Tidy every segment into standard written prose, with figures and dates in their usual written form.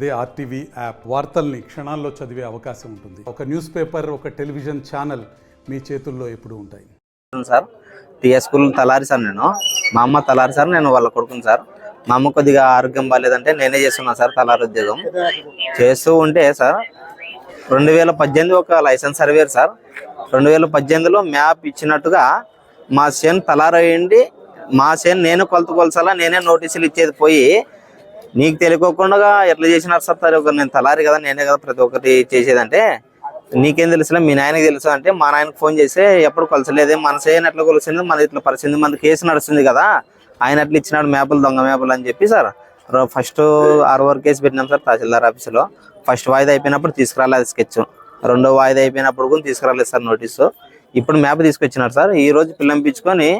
అదే RTV app వార్తల్ని క్షణాల్లో చదివే అవకాశం ఉంటుంది. ఒక న్యూస్ పేపర్, ఒక టెలివిజన్ ఛానల్ మీ చేతుల్లో ఎప్పుడూ ఉంటాయి. సార్ టీఎస్ స్కూల్ తలారి సార్, మా అమ్మ తలారి సార్, నేను వాళ్ళ కొడుకుని సార్. మా అమ్మ కొద్దిగా ఆరోగ్యం బాగాలేదంటే నేనే చేస్తున్నా సార్ తలారి ఉద్యోగం చేస్తూ ఉంటే సార్ 2018 ఒక లైసెన్స్ సర్వేర్ సార్. 2018లో మ్యాప్ ఇచ్చినట్టుగా మా చేను తలారయ్యండి, మా చేను నేను కొలసాలా, నేనే నోటీసులు ఇచ్చేది పోయి నీకు తెలియకోకుండా ఎట్లా చేసినారు సార్? నేను తలారి కదా, నేనే కదా ప్రతి ఒక్కటి చేసేదంటే నీకేం తెలుసులే, మీ నాయనకి తెలుసు అంటే మా నాయనకు ఫోన్ చేస్తే ఎప్పుడు కొలసలేదే, మన చేయని ఎట్లా కొలిసింది, మన ఇట్లా పరిస్థితి, మన కేసు నడుస్తుంది కదా, ఆయన అట్లా ఇచ్చినాడు మ్యాపులు, దొంగ మ్యాపులు అని చెప్పి సార్ ఫస్ట్ 6 కేసు పెట్టినాం సార్ తహసీల్దార్ ఆఫీసులో. ఫస్ట్ వాయిదా అయిపోయినప్పుడు తీసుకురాలేదు స్కెచ్, రెండో వాయిదా అయిపోయినప్పుడు కూడా తీసుకురాలేదు సార్ నోటీసు. ఇప్పుడు మ్యాప్ తీసుకొచ్చినారు సార్. ఈ రోజు పిల్లంపించుకొని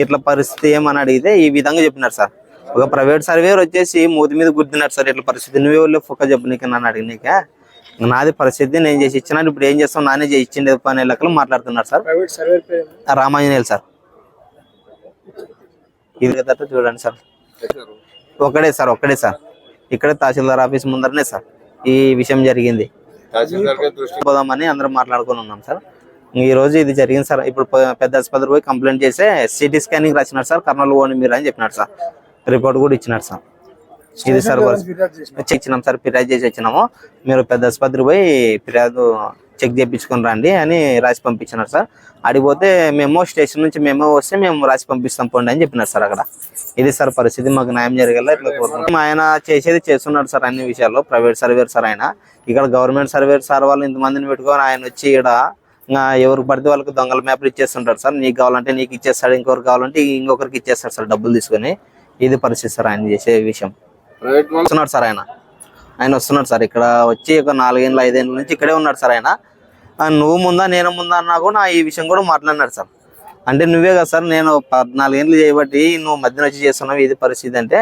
ఇట్లా పరిస్థితి ఏమని అడిగితే ఈ విధంగా చెప్పినారు సార్. ఒక ప్రైవేట్ సర్వేర్ వచ్చేసి మూతి మీద గుర్తినారు సార్, ఇట్లా పరిస్థితి నువ్వే వాళ్ళు ఫొక్క చెప్పు నీకు నన్ను అడిగినాక నాది పరిస్థితి నేను చేసి ఇచ్చినాను, ఇప్పుడు ఏం చేస్తాం నానే చేసి ఇచ్చిండే పని లెక్కలు మాట్లాడుతున్నారు సార్. రామాంజనేయులు సార్. ఇది చూడండి సార్, ఒకడే సార్ ఇక్కడే తహసీల్దార్ ఆఫీస్ ముందరనే సార్ ఈ విషయం జరిగింది. పోదామని అందరం మాట్లాడుకుని ఉన్నాం సార్. ఈ రోజు ఇది జరిగింది సార్. ఇప్పుడు పెద్ద ఆసుపత్రి పోయి కంప్లైంట్ చేస్తే సిటీ స్కానింగ్ రాసినారు సార్, కర్నూలు పోని మీరు అని చెప్పినారు సార్. రిపోర్ట్ కూడా ఇచ్చినారు సార్. ఇది సార్ ఇచ్చినాం సార్, ఫిర్యాదు చేసి వచ్చినాము, మీరు పెద్ద ఆసుపత్రి పోయి ఫిర్యాదు చెక్ చేయించుకొని రండి అని రాసి పంపించినారు సార్. అడిగిపోతే మేము స్టేషన్ నుంచి వస్తే మేము రాసి పంపిస్తాం పోండి అని చెప్పినారు సార్. అక్కడ ఇది సార్ పరిస్థితి, మాకు న్యాయం జరిగేలా ఇట్లా కోరుకుంటాం. ఆయన చేసేది చేస్తున్నాడు సార్ అన్ని విషయాల్లో. ప్రైవేట్ సర్వేర్ సార్ ఆయన, ఇక్కడ గవర్నమెంట్ సర్వేర్ సార్ వాళ్ళు ఇంతమందిని పెట్టుకొని ఆయన వచ్చి ఇక్కడ ఎవరికి పడితే వాళ్ళకి దొంగల మ్యాప్లు ఇచ్చేస్తుంటారు సార్. నీకు కావాలంటే నీకు ఇచ్చేస్తాడు, ఇంకొకరికి కావాలంటే ఇంకొకరికి ఇచ్చేస్తాడు సార్ డబ్బులు తీసుకొని. ఇది పరిస్థితి సార్ ఆయన చేసే విషయం. వస్తున్నాడు సార్ ఆయన వస్తున్నాడు సార్. ఇక్కడ వచ్చి ఒక 4 ఏళ్ళు 5 ఏళ్ళ నుంచి ఇక్కడే ఉన్నాడు సార్ ఆయన. నువ్వు ముందా నేను ముందా అన్నా కూడా ఈ విషయం కూడా మాట్లాడినాడు సార్. అంటే నువ్వే కదా సార్, నేను 14 ఏళ్ళు చేయబట్టి నువ్వు మధ్యన వచ్చి చేస్తున్నావు, ఇది పరిస్థితి అంటే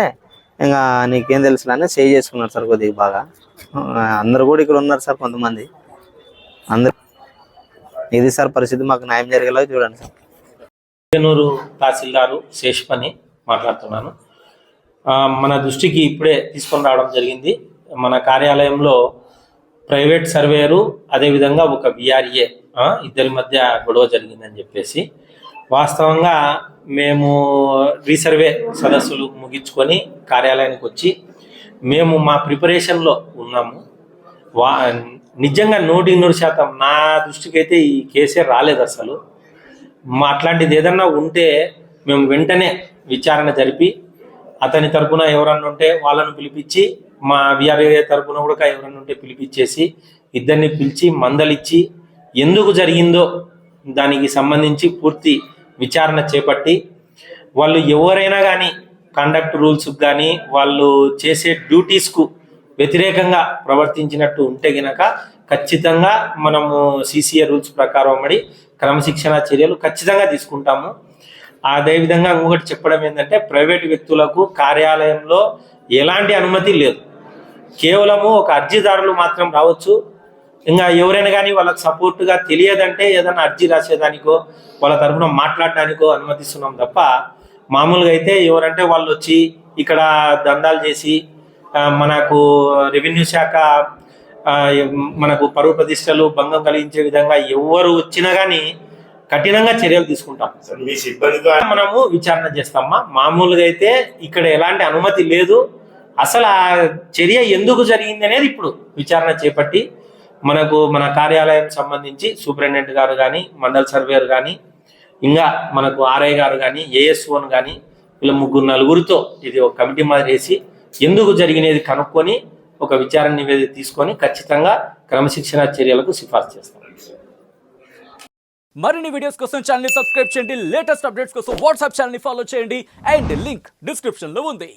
ఇంకా నీకేం తెలుసు అని సేవ్ చేసుకున్నాడు సార్ కొద్దిగా బాగా. అందరు కూడా ఇక్కడ ఉన్నారు సార్ కొంతమంది, అందరు. ఇది సార్ పరిస్థితి, మాకు న్యాయం జరిగేలా చూడండి సార్. చెన్నూరు తహసీల్దారు శేషపని మాట్లాడుతున్నాను. మన దృష్టికి ఇప్పుడే తీసుకొని రావడం జరిగింది. మన కార్యాలయంలో ప్రైవేట్ సర్వేయరు అదేవిధంగా ఒక విఆర్ఏ ఇద్దరి మధ్య గొడవ జరిగిందని చెప్పేసి, వాస్తవంగా మేము రీసర్వే సదస్సులు ముగించుకొని కార్యాలయానికి వచ్చి మేము మా ప్రిపరేషన్లో ఉన్నాము. నిజంగా 100% నా దృష్టికి అయితే ఈ కేసే రాలేదు అసలు. అట్లాంటిది ఏదన్నా ఉంటే మేము వెంటనే విచారణ జరిపి అతని తరపున ఎవరన్నా ఉంటే వాళ్ళను పిలిపించి, మా విఆర్ఏ తరపున కూడా ఎవరన్నా ఉంటే పిలిపించేసి ఇద్దరిని పిలిచి మందలిచ్చి ఎందుకు జరిగిందో దానికి సంబంధించి పూర్తి విచారణ చేపట్టి, వాళ్ళు ఎవరైనా కానీ కండక్ట్ రూల్స్కి కానీ వాళ్ళు చేసే డ్యూటీస్కు వ్యతిరేకంగా ప్రవర్తించినట్టు ఉంటే గనక ఖచ్చితంగా మనము సిసిఏ రూల్స్ ప్రకారం పడి క్రమశిక్షణ చర్యలు ఖచ్చితంగా తీసుకుంటాము. అదేవిధంగా ఇంకొకటి చెప్పడం ఏంటంటే, ప్రైవేటు వ్యక్తులకు కార్యాలయంలో ఎలాంటి అనుమతి లేదు. కేవలము ఒక అర్జీదారులు మాత్రం రావచ్చు. ఇంకా ఎవరైనా కానీ వాళ్ళకి సపోర్ట్గా తెలియదంటే ఏదైనా అర్జీ రాసేదానికో వాళ్ళ తరఫున మాట్లాడడానికో అనుమతిస్తున్నాం తప్ప, మామూలుగా అయితే ఎవరంటే వాళ్ళు వచ్చి ఇక్కడ దందాలు చేసి మనకు రెవెన్యూ శాఖ మనకు పరువు ప్రతిష్టలు భంగం కలిగించే విధంగా ఎవరు వచ్చినా కానీ కఠినంగా చర్యలు తీసుకుంటాం. మనము విచారణ చేస్తామా. మామూలుగా అయితే ఇక్కడ ఎలాంటి అనుమతి లేదు. అసలు ఆ చర్య ఎందుకు జరిగింది అనేది ఇప్పుడు విచారణ చేపట్టి మనకు మన కార్యాలయం సంబంధించి సూపరింటెండెంట్ గారు కానీ, మండల సర్వేయర్ కానీ, ఇంకా మనకు ఆర్ఐ గారు కానీ, ఏఎస్ఓను కానీ, వీళ్ళ 3-4 ఇది ఒక కమిటీ మాదిరి వేసి ఎందుకు జరిగినది కనుక్కొని ఒక విచారణ నివేదిక తీసుకొని ఖచ్చితంగా క్రమశిక్షణ చర్యలకు సిఫార్సు చేస్తాం. మరిన్ని వీడియోస్ కోసం ఛానల్ ని సబ్స్క్రైబ్ చేయండి, లేటెస్ట్ అప్డేట్స్ కోసం వాట్సాప్ ఛానల్ ని ఫాలో చేయండి, అండ్ లింక్ డిస్క్రిప్షన్ లో ఉంది.